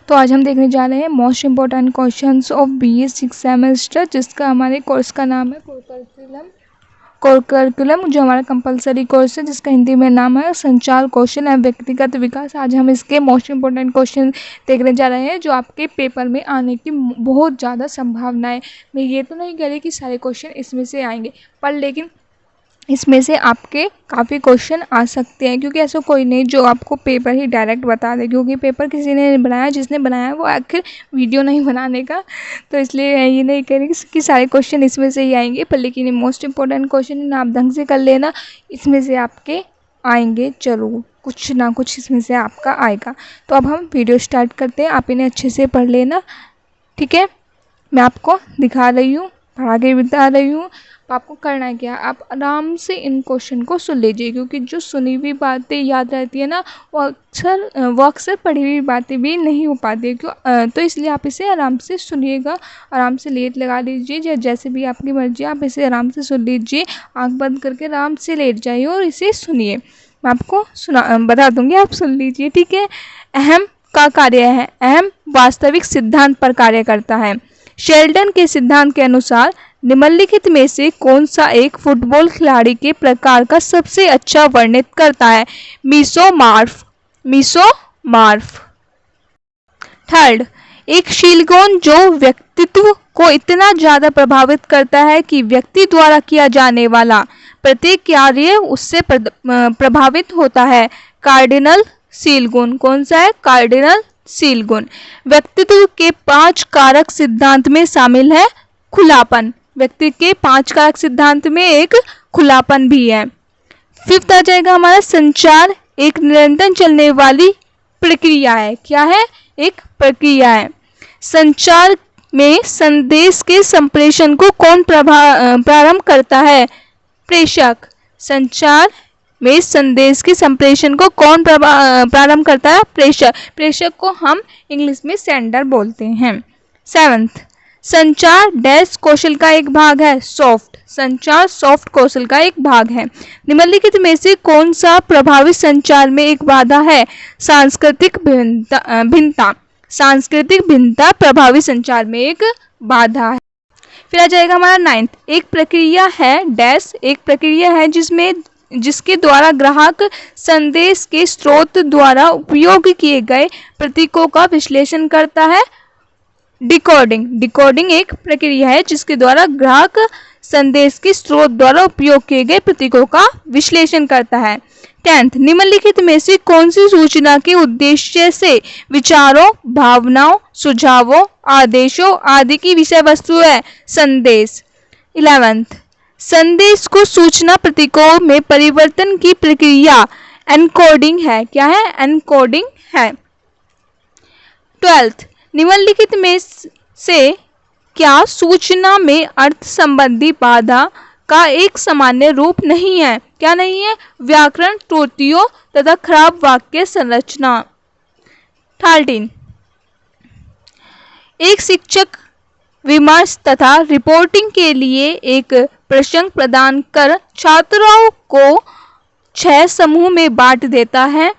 तो आज हम देखने जा रहे हैं most important questions of BA 6 semester, जिसका हमारे कोर्स का नाम है कोर करिकुलम, जो हमारा कंपलसरी कोर्स है, जिसका हिंदी में नाम है संचार कौशल एवं व्यक्तिगत विकास। आज हम इसके मोस्ट इम्पोर्टेंट क्वेश्चन देखने जा रहे हैं जो आपके पेपर में आने की बहुत ज़्यादा संभावना है। मैं ये तो नहीं कह रही कि सारे क्वेश्चन इसमें से आएंगे, पर लेकिन इसमें से आपके काफ़ी क्वेश्चन आ सकते हैं, क्योंकि ऐसा कोई नहीं जो आपको पेपर ही डायरेक्ट बता दे, क्योंकि पेपर किसी ने बनाया, जिसने बनाया वो आखिर वीडियो नहीं बनाने का। तो इसलिए ये नहीं कह रही कि सारे क्वेश्चन इसमें से ही आएंगे, पर लेकिन ये मोस्ट इंपॉर्टेंट क्वेश्चन आप ढंग से कर लेना, इसमें से आपके आएंगे जरूर, कुछ ना कुछ इसमें से आपका आएगा। तो अब हम वीडियो स्टार्ट करते हैं, आप इन्हें अच्छे से पढ़ लेना, ठीक है। मैं आपको दिखा रही हूँ, पढ़ा के बता रही हूँ। आपको करना है क्या, आप आराम से इन क्वेश्चन को सुन लीजिए, क्योंकि जो सुनी हुई बातें याद रहती है ना, वो अक्सर पढ़ी हुई बातें भी नहीं हो पाती है, क्यों? तो इसलिए आप इसे आराम से सुनिएगा, आराम से लेट लगा लीजिए, जैसे भी आपकी मर्जी, आप इसे आराम से सुन लीजिए, आँख बंद करके आराम से लेट जाइए और इसे सुनिए। मैं आपको बता दूँगी, आप सुन लीजिए, ठीक है। अहम का कार्य है, अहम वास्तविक सिद्धांत पर कार्य करता है। शेल्डन के सिद्धांत के अनुसार निम्नलिखित में से कौन सा एक फुटबॉल खिलाड़ी के प्रकार का सबसे अच्छा वर्णित करता है? मीसोमार्फ। थर्ड, एक शीलगोन जो व्यक्तित्व को इतना ज्यादा प्रभावित करता है कि व्यक्ति द्वारा किया जाने वाला प्रत्येक कार्य उससे प्रभावित होता है। कार्डिनल शीलगुण। कौन सा है? कार्डिनल शीलगुण। व्यक्तित्व के 5 कारक सिद्धांत में शामिल है खुलापन। व्यक्ति के 5 कारक सिद्धांत में एक खुलापन भी है। फिफ्थ आ जाएगा हमारा संचार एक निरंतर चलने वाली प्रक्रिया है। क्या है? एक प्रक्रिया है। संचार में संदेश के संप्रेषण को कौन प्रारंभ करता है? प्रेषक। संचार में संदेश के संप्रेषण को कौन प्रारंभ करता है? प्रेषक। प्रेषक को हम इंग्लिश में सेंडर बोलते हैं। सेवंथ, संचार डैश कौशल का एक भाग है। सॉफ्ट। संचार सॉफ्ट कौशल का एक भाग है। निम्नलिखित में से कौन सा प्रभावी संचार में एक बाधा है? सांस्कृतिक भिन्नता। सांस्कृतिक भिन्नता प्रभावी संचार में एक बाधा है। फिर आ जाएगा हमारा 9th, एक प्रक्रिया है डैश, एक प्रक्रिया है जिसके द्वारा ग्राहक संदेश के स्रोत द्वारा उपयोग किए गए प्रतीकों का विश्लेषण करता है। डिकोडिंग। डिकोडिंग एक प्रक्रिया है जिसके द्वारा ग्राहक संदेश के स्रोत द्वारा उपयोग किए गए प्रतीकों का विश्लेषण करता है। 10th, निम्नलिखित में से कौन सी सूचना के उद्देश्य से विचारों, भावनाओं, सुझावों, आदेशों आदि की विषय वस्तु है? संदेश। 11th, संदेश को सूचना प्रतीकों में परिवर्तन की प्रक्रिया एनकोडिंग है। क्या है? एनकोडिंग है। 12th, निम्नलिखित में से क्या सूचना में अर्थ संबंधी बाधा का एक सामान्य रूप नहीं है? क्या नहीं है? व्याकरण त्रुटियों तथा खराब वाक्य संरचना। 13, एक शिक्षक विमर्श तथा रिपोर्टिंग के लिए एक प्रसंग प्रदान कर छात्रों को 6 समूह में बांट देता है।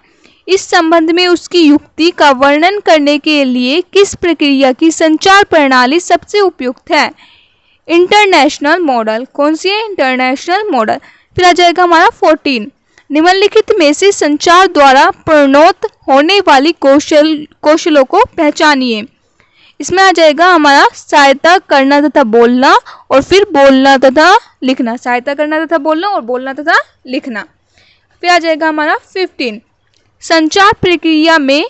इस संबंध में उसकी युक्ति का वर्णन करने के लिए किस प्रक्रिया की संचार प्रणाली सबसे उपयुक्त है? International model. कौन सी है? International model. फिर आ जाएगा हमारा 14, निम्नलिखित में से संचार द्वारा प्रणोत होने वाली कौशलों को पहचानिए। इसमें आ जाएगा हमारा सहायता करना तथा बोलना, और फिर बोलना तथा लिखना। सहायता करना तथा बोलना और बोलना तथा लिखना। फिर आ जाएगा हमारा 15, संचार प्रक्रिया में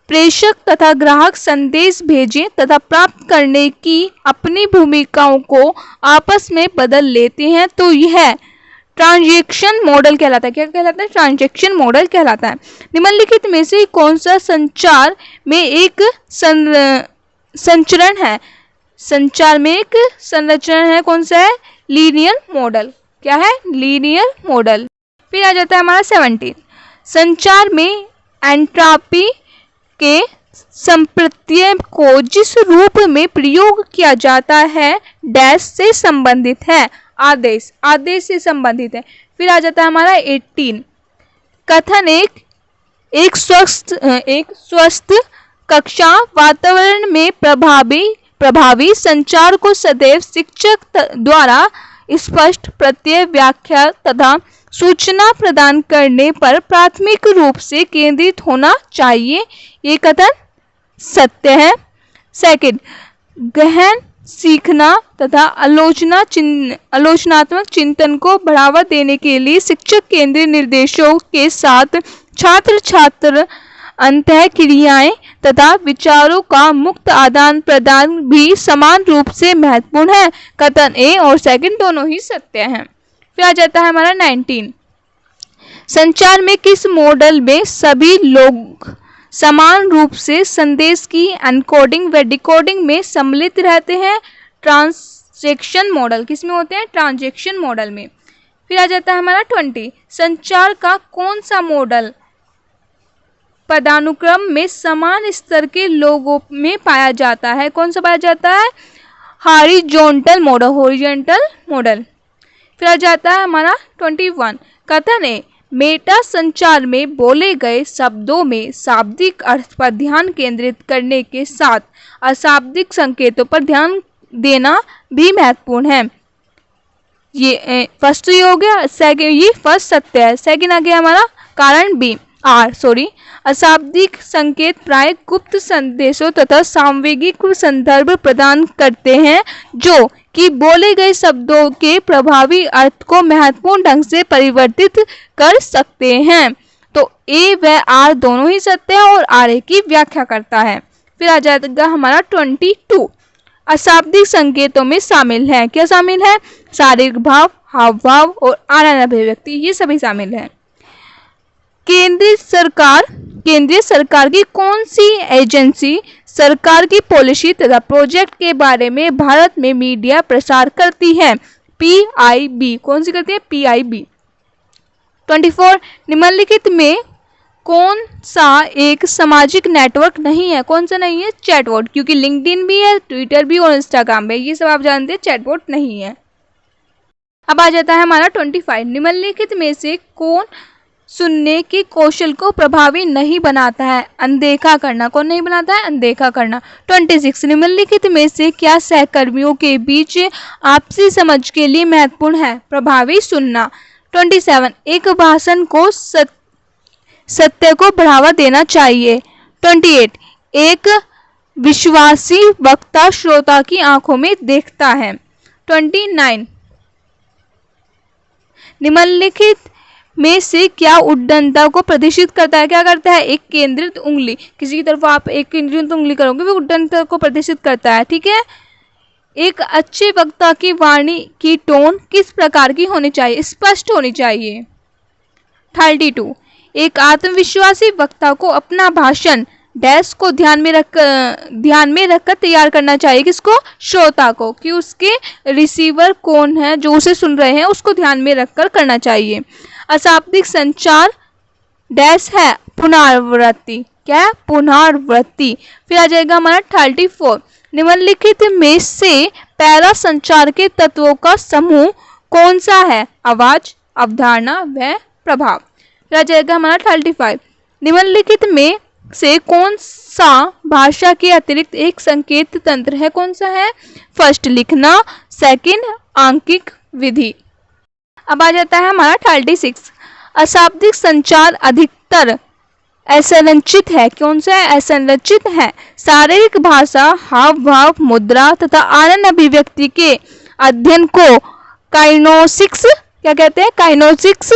प्रेषक तथा ग्राहक संदेश भेजें तथा प्राप्त करने की अपनी भूमिकाओं को आपस में बदल लेते हैं, तो यह ट्रांजैक्शन मॉडल कहलाता है। क्या कहलाता है? ट्रांजैक्शन मॉडल कहलाता है। निम्नलिखित में से कौन सा संचार में एक संचरण है? संचार में एक संरचना है। कौन सा है? Linear model. क्या है? Linear model. फिर आ जाता है हमारा 17, संचार में एंट्रोपी के संप्रत्यय को जिस रूप में प्रयोग किया जाता है डैश से संबंधित है। आदेश। आदेश से संबंधित है। फिर आ जाता है हमारा 18, कथन एक स्वस्थ कक्षा वातावरण में प्रभावी संचार को सदैव शिक्षक द्वारा स्पष्ट प्रत्यय व्याख्या तथा सूचना प्रदान करने पर प्राथमिक रूप से केंद्रित होना चाहिए। ये कथन सत्य है। सेकंड, गहन सीखना तथा आलोचनात्मक चिंतन को बढ़ावा देने के लिए शिक्षक केंद्रीय निर्देशों के साथ छात्र अंतःक्रियाएं तथा विचारों का मुक्त आदान प्रदान भी समान रूप से महत्वपूर्ण है। कथन ए और सेकंड दोनों ही सत्य हैं। फिर आ जाता है हमारा 19, संचार में किस मॉडल में सभी लोग समान रूप से संदेश की एनकोडिंग व डिकोडिंग में सम्मिलित रहते हैं? Transaction model. किस में होते हैं? ट्रांजैक्शन मॉडल में। फिर आ जाता है हमारा 20, संचार का कौन सा मॉडल पदानुक्रम में समान स्तर के लोगों में पाया जाता है? कौन सा पाया जाता है? Horizontal model. फिर आ जाता है हमारा 21, कथन है मेटा संचार में बोले गए शब्दों में शाब्दिक अर्थ पर ध्यान केंद्रित करने के साथ अशाब्दिक संकेतों पर ध्यान देना भी महत्वपूर्ण है। ये फर्स्ट तो ये हो गया। सेकंड, ये फर्स्ट सत्य है। सेकंड आ गया हमारा कारण बी अशाब्दिक संकेत प्राय गुप्त संदेशों तथा सामवेगिक संदर्भ प्रदान करते हैं जो कि बोले गए शब्दों के प्रभावी अर्थ को महत्वपूर्ण ढंग से परिवर्तित कर सकते हैं। तो ए व आर दोनों ही सत्य है और आर ए की व्याख्या करता है। फिर आ जाएगा हमारा 22, अशाब्दिक संकेतों में शामिल है। क्या शामिल है? शारीरिक भाव, हाव भाव और आनंद अभिव्यक्ति, ये सभी शामिल है। केंद्रीय सरकार की कौन सी एजेंसी सरकार की पॉलिसी तथा प्रोजेक्ट के बारे में भारत में मीडिया प्रसार करती है? PIB। कौन सी करती है? PIB। 24, निम्नलिखित में कौन सा एक सामाजिक नेटवर्क नहीं है? कौन सा नहीं है? चैटबॉट, क्योंकि लिंक्डइन भी है, ट्विटर भी और इंस्टाग्राम भी, ये सब आप जानते हैं, चैटबॉट नहीं है। अब आ जाता है हमारा 25, निम्नलिखित में से कौन सुनने के कौशल को प्रभावी नहीं बनाता है? अनदेखा करना। कौन नहीं बनाता है? अनदेखा करना। 26, निम्नलिखित में से क्या सहकर्मियों के बीच आपसी समझ के लिए महत्वपूर्ण है? प्रभावी सुनना। 27, एक भाषण को सत्य को बढ़ावा देना चाहिए। 28, एक विश्वासी वक्ता श्रोता की आंखों में देखता है। 29, निम्नलिखित में से क्या उद्दंडता को प्रदर्शित करता है? क्या करता है? एक केंद्रित उंगली, किसी की तरफ आप एक केंद्रित उंगली करोगे वो उद्दंडता को प्रदर्शित करता है। ठीक है। एक अच्छे वक्ता की वाणी की टोन किस प्रकार की होनी चाहिए? स्पष्ट होनी चाहिए। 32, एक आत्मविश्वासी वक्ता को अपना भाषण डैश को ध्यान में रखकर तैयार करना चाहिए। किसको? श्रोता को, कि उसके रिसीवर कौन है जो उसे सुन रहे हैं, उसको ध्यान में रखकर करना चाहिए। अशाब्दिक संचार डैश है? पुनरावृत्ति। क्या है? पुनरावृत्ति। फिर आ जाएगा हमारा 34, निम्नलिखित में से पैरा संचार के तत्वों का समूह कौन सा है? आवाज, अवधारणा व प्रभाव। फिर आ जाएगा हमारा 35, निम्नलिखित में से कौन सा भाषा के अतिरिक्त एक संकेत तंत्र है? कौन सा है? फर्स्ट, लिखना। सेकंड, आंकिक विधि। अब आ जाता है हमारा 36, अशाब्दिक संचार अधिकतर असंरचित है। कौन सा है? असंरचित है। शारीरिक भाषा, हाव भाव, मुद्रा तथा आनंद अभिव्यक्ति के अध्ययन को काइनेसिक्स, क्या कहते हैं? काइनेसिक्स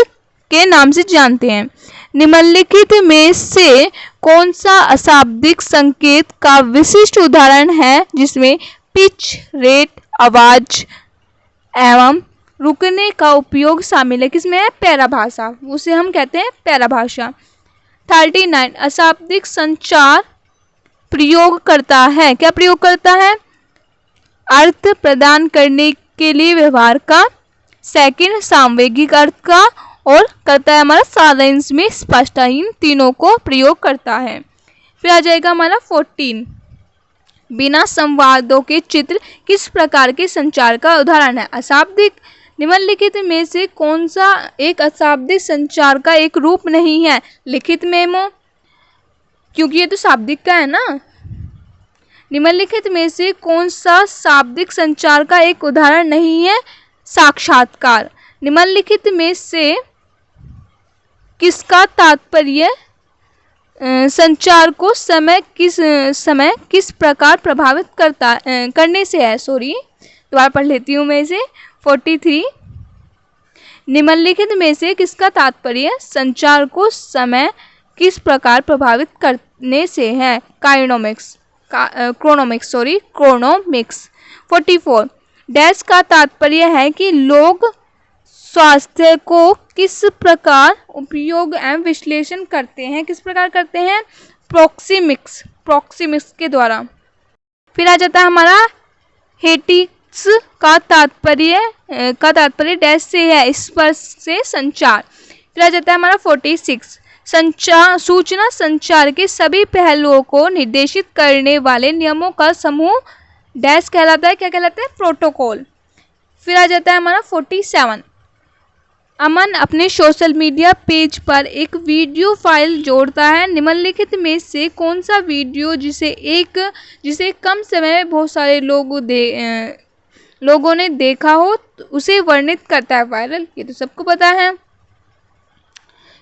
के नाम से जानते हैं। निम्नलिखित में से कौन सा अशाब्दिक संकेत का विशिष्ट उदाहरण है जिसमें पिच, रेट, आवाज एवं रुकने का उपयोग शामिल है? किसमें है? पैराभाषा, उसे हम कहते हैं पैराभाषा। 39, अशाब्दिक संचार प्रयोग करता है। क्या प्रयोग करता है? अर्थ प्रदान करने के लिए व्यवहार का। सेकंड, सामवेगिक अर्थ का। और करता है हमारा सारांश में स्पष्ट। इन तीनों को प्रयोग करता है। फिर आ जाएगा हमारा 14, बिना संवादों के चित्र किस प्रकार के संचार का उदाहरण है? अशाब्दिक। निम्नलिखित में से कौन सा एक अशाब्दिक संचार का एक रूप नहीं है? लिखित मेमो, क्योंकि ये तो शाब्दिक का है ना, निम्नलिखित में से कौन सा शाब्दिक संचार का एक उदाहरण नहीं है? साक्षात्कार। निम्नलिखित में से किसका तात्पर्य संचार को समय किस प्रकार प्रभावित करने से है? दोबारा पढ़ लेती हूँ मैं इसे। 43 निम्नलिखित में से किसका तात्पर्य संचार को समय किस प्रकार प्रभावित करने से है? क्रोनोमिक्स। 44 डैश का तात्पर्य है कि लोग स्वास्थ्य को किस प्रकार उपयोग एवं विश्लेषण करते हैं? किस प्रकार करते हैं? प्रोक्सीमिक्स के द्वारा। फिर आ जाता है हमारा हेटिक्स का तात्पर्य डैश से है, स्पर्श से संचार। फिर आ जाता है हमारा 46 सूचना संचार के सभी पहलुओं को निर्देशित करने वाले नियमों का समूह डैश कहलाता है। क्या कहलाता है? प्रोटोकॉल। फिर आ जाता है हमारा 47 अमन अपने सोशल मीडिया पेज पर एक वीडियो फाइल जोड़ता है। निम्नलिखित में से कौन सा वीडियो जिसे कम समय में बहुत सारे लोगों ने देखा हो उसे वर्णित करता है? वायरल। ये तो सबको पता है।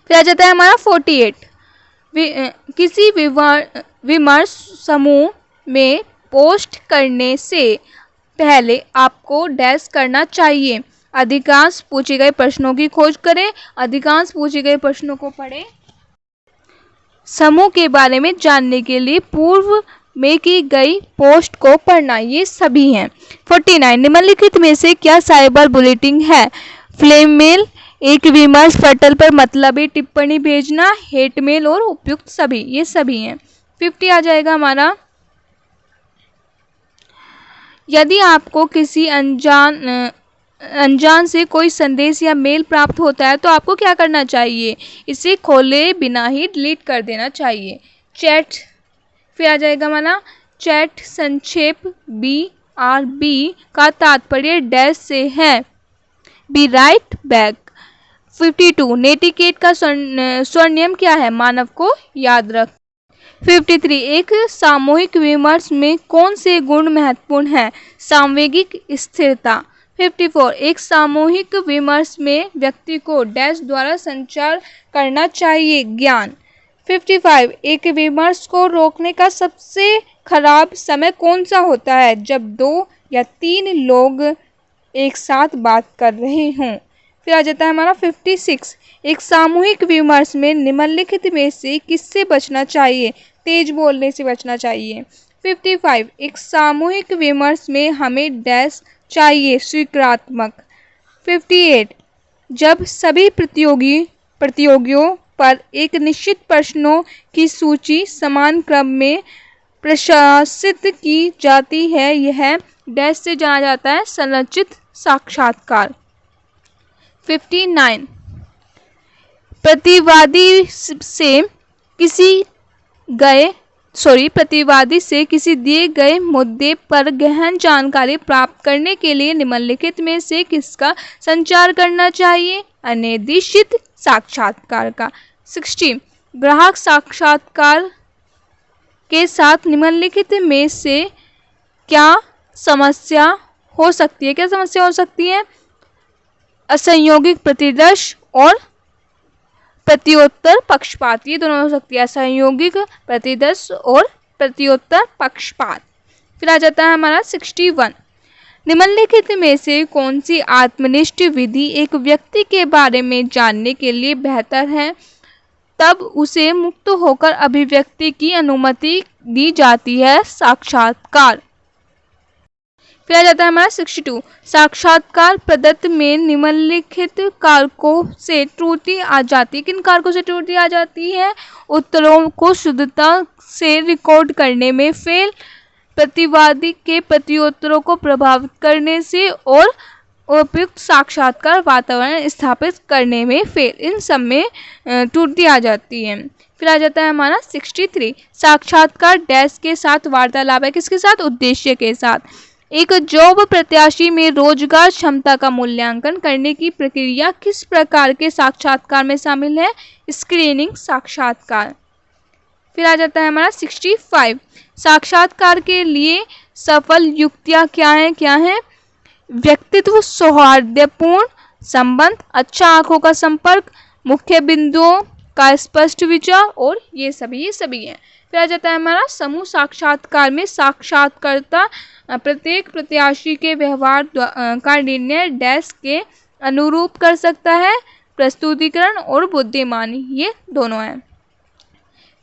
फिर आ जाता है हमारा 48 किसी विमर्श समूह में पोस्ट करने से पहले आपको डैश करना चाहिए। अधिकांश पूछे गए प्रश्नों की खोज करें, अधिकांश पूछे गए प्रश्नों को पढ़ें, समूह के बारे में जानने के लिए पूर्व में की गई पोस्ट को पढ़ना, ये सभी हैं। 49 निम्नलिखित में से क्या साइबर बुलेटिन है? फ्लेम मेल, एक विमर्श पटल पर मतलबी टिप्पणी भेजना, हेट मेल और उपयुक्त सभी, ये सभी हैं। 50 आ जाएगा हमारा यदि आपको किसी अनजान से कोई संदेश या मेल प्राप्त होता है तो आपको क्या करना चाहिए? इसे खोले बिना ही डिलीट कर देना चाहिए। चैट। फिर आ जाएगा हमारा चैट संक्षेप BRB का तात्पर्य डैश से है, बी राइट बैक। 52 नेटिकेट का स्वर्नियम क्या है? मानव को याद रख। 53 एक सामूहिक विमर्श में कौन से गुण महत्वपूर्ण हैं? सांवेगिक स्थिरता। 54 एक सामूहिक विमर्श में व्यक्ति को डैश द्वारा संचार करना चाहिए, ज्ञान। 55 एक विमर्श को रोकने का सबसे खराब समय कौन सा होता है? जब 2 या 3 लोग एक साथ बात कर रहे हों। फिर आ जाता है हमारा 56 एक सामूहिक विमर्श में निम्नलिखित में से किससे बचना चाहिए? तेज बोलने से बचना चाहिए। 55 एक सामूहिक विमर्श में हमें डैश चाहिए, स्वीकारात्मक। 58 जब सभी प्रतियोगियों पर एक निश्चित प्रश्नों की सूची समान क्रम में प्रशासित की जाती है, यह डैश से जाना जाता है, संरचित साक्षात्कार। 59 प्रतिवादी से किसी दिए गए मुद्दे पर गहन जानकारी प्राप्त करने के लिए निम्नलिखित में से किसका संचार करना चाहिए? अनिर्दिष्ट साक्षात्कार का। 60 ग्राहक साक्षात्कार के साथ निम्नलिखित में से क्या समस्या हो सकती है? क्या समस्या हो सकती है? असंयोगिक प्रतिदर्श और प्रत्युत्तर पक्षपात, ये दोनों हो सकती है, असंयोगिक प्रतिदर्श और प्रत्युत्तर पक्षपात। फिर आ जाता है हमारा 61 निम्नलिखित में से कौन सी आत्मनिष्ठ विधि एक व्यक्ति के बारे में जानने के लिए बेहतर है? तब उसे मुक्त होकर अभिव्यक्ति की अनुमति दी जाती है, साक्षात्कार। फिर आ जाता है हमारा 62 साक्षात्कार प्रदत्त में निम्नलिखित कारकों से त्रुटि आ जाती है। किन कारकों से त्रुटि आ जाती है? उत्तरों को शुद्धता से रिकॉर्ड करने में फेल, प्रतिवादी के प्रत्युत्तरों को प्रभावित करने से और उपयुक्त साक्षात्कार वातावरण स्थापित करने में फेल, इन सब में त्रुटि आ जाती है। फिर आ जाता है हमारा 63 साक्षात्कार डैश के साथ वार्तालाप है, किसके साथ? उद्देश्य के साथ। एक जॉब प्रत्याशी में रोजगार क्षमता का मूल्यांकन करने की प्रक्रिया किस प्रकार के साक्षात्कार में शामिल है? स्क्रीनिंग साक्षात्कार। फिर आ जाता है हमारा 65। साक्षात्कार के लिए सफल युक्तियाँ क्या हैं? व्यक्तित्व सौहार्दपूर्ण संबंध, अच्छा आंखों का संपर्क, मुख्य बिंदुओं का स्पष्ट विचार और ये सभी हैं। फिर आ जाता है हमारा समूह साक्षात्कार में साक्षात्कारकर्ता प्रत्येक प्रत्याशी के व्यवहार का निर्णय डैश के अनुरूप कर सकता है। प्रस्तुतिकरण और बुद्धिमानी ये दोनों हैं।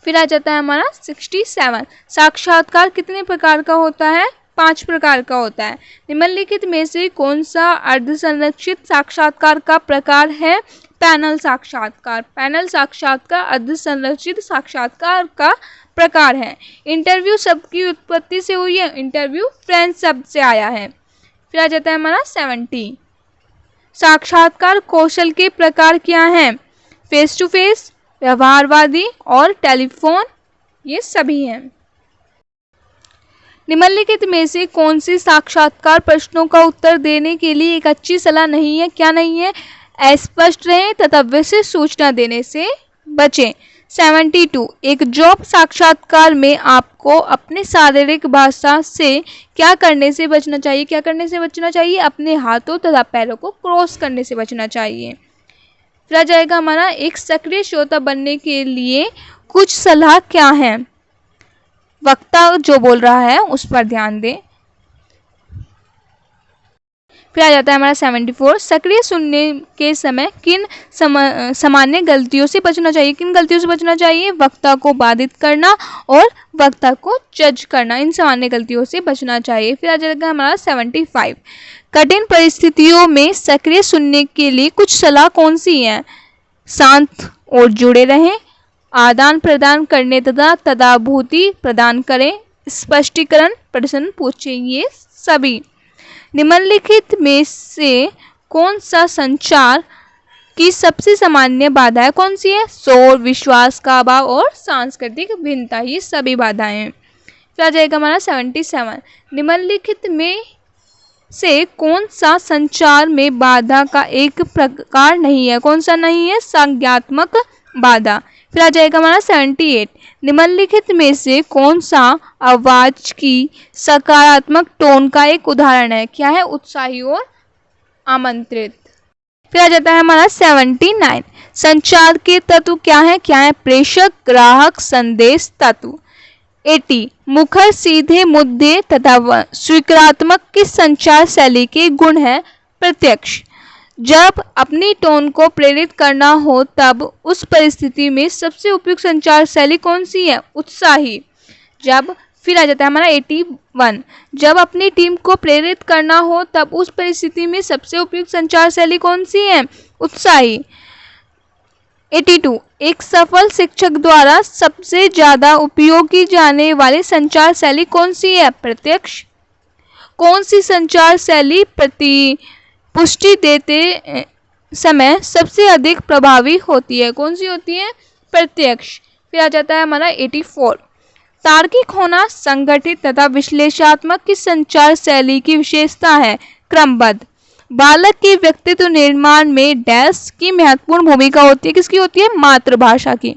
फिर आ जाता है हमारा 67। साक्षात्कार कितने प्रकार का होता है? 5 प्रकार का होता है। निम्नलिखित में से कौन सा अर्धसंरक्षित साक्षात्कार का प्रकार है? पैनल साक्षात्कार। पैनल साक्षात्कार अर्धसंरक्षित साक्षात्कार का प्रकार है। इंटरव्यू शब्द की उत्पत्ति से हुई है। इंटरव्यू फ्रेंच शब्द से आया है। फिर आ जाता है हमारा 70। साक्षात्कार कौशल के प्रकार क्या हैं? फेस टू फेस, व्यवहारवादी और टेलीफोन ये सभी हैं। निम्नलिखित में से कौन सी साक्षात्कार प्रश्नों का उत्तर देने के लिए एक अच्छी सलाह नहीं है? क्या नहीं है? अस्पष्ट रहें तथा विशेष सूचना देने से बचें। 72। एक जॉब साक्षात्कार में आपको अपने शारीरिक भाषा से क्या करने से बचना चाहिए? क्या करने से बचना चाहिए? अपने हाथों तथा पैरों को क्रॉस करने से बचना चाहिए। फिर आ जाएगा हमारा एक सक्रिय श्रोता बनने के लिए कुछ सलाह क्या है? वक्ता जो बोल रहा है उस पर ध्यान दें। फिर आ जाता है हमारा 74। सक्रिय सुनने के समय किन सामान्य गलतियों से बचना चाहिए? किन गलतियों से बचना चाहिए? वक्ता को बाधित करना और वक्ता को जज करना, इन सामान्य गलतियों से बचना चाहिए। फिर आ जाएगा हमारा 75। कठिन परिस्थितियों में सक्रिय सुनने के लिए कुछ सलाह कौन सी है? शांत और जुड़े रहें, आदान प्रदान करने तथा तदाभूति प्रदान करें, स्पष्टीकरण प्रश्न पूछें, ये सभी। निम्नलिखित में से कौन सा संचार की सबसे सामान्य बाधाएं कौन सी है? शोर, विश्वास का अभाव और सांस्कृतिक भिन्नता, ये सभी बाधाएं हैं। फिर आ जाएगा हमारा 77। निम्नलिखित में से कौन सा संचार में बाधा का एक प्रकार नहीं है? कौन सा नहीं है? संज्ञात्मक बाधा। फिर आ जाएगा हमारा 78। निम्नलिखित में से कौन सा आवाज की सकारात्मक टोन का एक उदाहरण है? क्या है? उत्साही और आमंत्रित। फिर आ जाता है हमारा 79। संचार के तत्व क्या है? प्रेषक, ग्राहक, संदेश तत्व। 80। मुखर, सीधे मुद्दे तथा स्वीकारात्मक किस संचार शैली के गुण है? प्रत्यक्ष। जब अपनी टोन को प्रेरित करना हो तब उस परिस्थिति में सबसे उपयुक्त संचार शैली कौन सी है? उत्साही। जब फिर आ जाता है हमारा 81। जब अपनी टीम को प्रेरित करना हो तब उस परिस्थिति में सबसे उपयुक्त संचार शैली कौन सी है? उत्साही। 82। एक सफल शिक्षक द्वारा सबसे ज्यादा उपयोग की जाने वाली संचार शैली कौन सी है? प्रत्यक्ष। कौन सी संचार शैली पुष्टि देते समय सबसे अधिक प्रभावी होती है? कौन सी होती है? प्रत्यक्ष। फिर आ जाता है हमारा 84। तार्किक होना, संगठित तथा विश्लेषणात्मक की संचार शैली की विशेषता है? क्रमबद्ध। बालक के व्यक्तित्व निर्माण में डैश की महत्वपूर्ण भूमिका होती है? किसकी होती है? मातृभाषा की।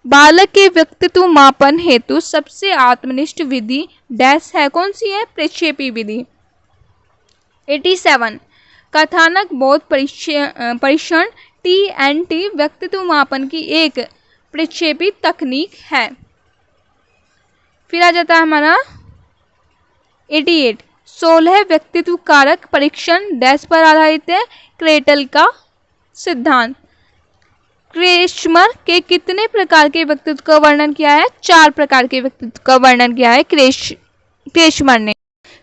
बालक के व्यक्तित्व मापन हेतु सबसे आत्मनिष्ठ विधि डैश है? कौन सी है? प्रक्षेपी विधि। 87। कथानक बोध परीक्षण TNT व्यक्तित्व मापन की एक प्रक्षेपी तकनीक है। फिर आ जाता है हमारा 88। 16 व्यक्तित्व कारक परीक्षण डैश पर आधारित है? क्रेटल का सिद्धांत। क्रेशमर के कितने प्रकार के व्यक्तित्व का वर्णन किया है? 4 प्रकार के व्यक्तित्व का वर्णन किया है क्रेशमर ने।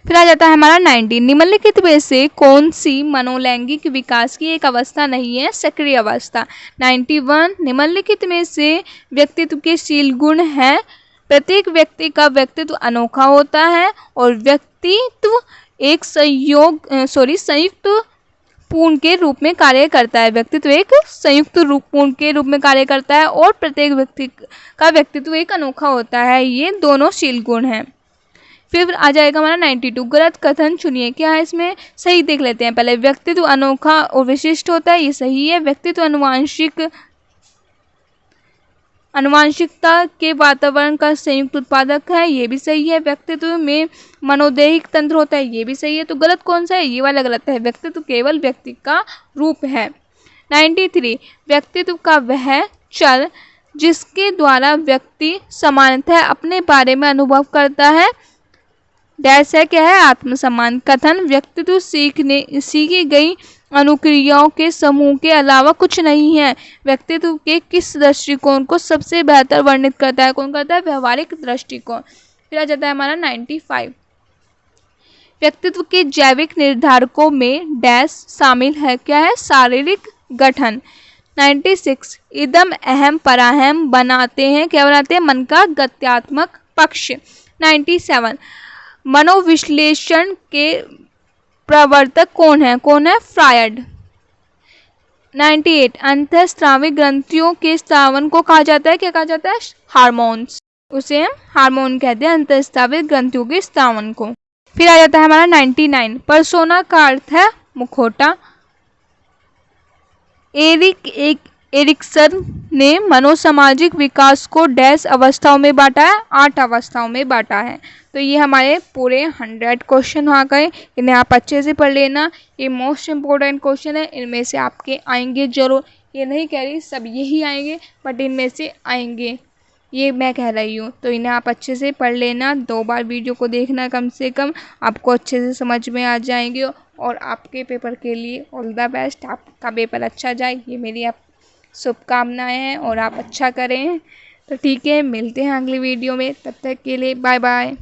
फिर आ जाता है हमारा 90। निम्नलिखित में से कौन सी मनोलैंगिक विकास की एक अवस्था नहीं है? सक्रिय अवस्था। 91। निम्नलिखित में से व्यक्तित्व के शील गुण हैं? प्रत्येक व्यक्ति का व्यक्तित्व अनोखा होता है और व्यक्तित्व एक संयुक्त पूर्ण के रूप में कार्य करता है। व्यक्तित्व एक संयुक्त पूर्ण के रूप में कार्य करता है और प्रत्येक व्यक्ति का व्यक्तित्व एक अनोखा होता है। ये दोनों शील गुण हैं। फिर आ जाएगा हमारा 92। गलत कथन चुनिए। क्या है इसमें? सही देख लेते हैं पहले। व्यक्तित्व अनोखा और विशिष्ट होता है, ये सही है। व्यक्तित्व आनुवंशिकता के वातावरण का संयुक्त उत्पादक है, ये भी सही है। व्यक्तित्व में मनोदैहिक तंत्र होता है, ये भी सही है। तो गलत कौन सा है? ये वाला गलत है। व्यक्तित्व केवल व्यक्ति का रूप है। 93 व्यक्तित्व का वह चल जिसके द्वारा व्यक्ति सामान्यतः अपने बारे में अनुभव करता है। डैश है, क्या है? आत्मसम्मान। कथन व्यक्तित्व सीखी गई अनुक्रियाओं के समूह के अलावा कुछ नहीं है। व्यक्तित्व के किस दृष्टिकोण को सबसे बेहतर वर्णित करता है? कौन करता है? व्यवहारिक दृष्टिकोण। फिर आ जाता है हमारा 95 व्यक्तित्व के जैविक निर्धारकों में डैश शामिल है, क्या है? शारीरिक गठन। 96 इदम अहम पराहम बनाते हैं, क्या बनाते हैं? मन का गत्यात्मक पक्ष। 97 मनोविश्लेषण के प्रवर्तक कौन है? कौन है? फ्रायड। 98 अंतःस्रावी ग्रंथियों के स्रावन को कहा जाता है, क्या कहा जाता है? हार्मोन्स। उसे हम हार्मोन कहते हैं, अंतःस्रावी ग्रंथियों के स्रावन को। फिर आ जाता है हमारा 99 पर्सोना का अर्थ है मुखौटा। एरिक्सन ने मनोसामाजिक विकास को डैश अवस्थाओं में बांटा है? 8 अवस्थाओं में बांटा है। तो ये हमारे पूरे 100 क्वेश्चन आ गए। इन्हें आप अच्छे से पढ़ लेना, ये मोस्ट इम्पोर्टेंट क्वेश्चन है। इनमें से आपके आएंगे जरूर, ये नहीं कह रही सब यही आएंगे, बट इनमें से आएंगे, ये मैं कह रही हूँ। तो इन्हें आप अच्छे से पढ़ लेना, 2 बार वीडियो को देखना कम से कम, आपको अच्छे से समझ में आ जाएंगे। और आपके पेपर के लिए ऑल द बेस्ट, आपका पेपर अच्छा जाए, ये मेरी आप शुभकामनाएं हैं और आप अच्छा करें। तो ठीक है, मिलते हैं अगली वीडियो में, तब तक के लिए बाय बाय।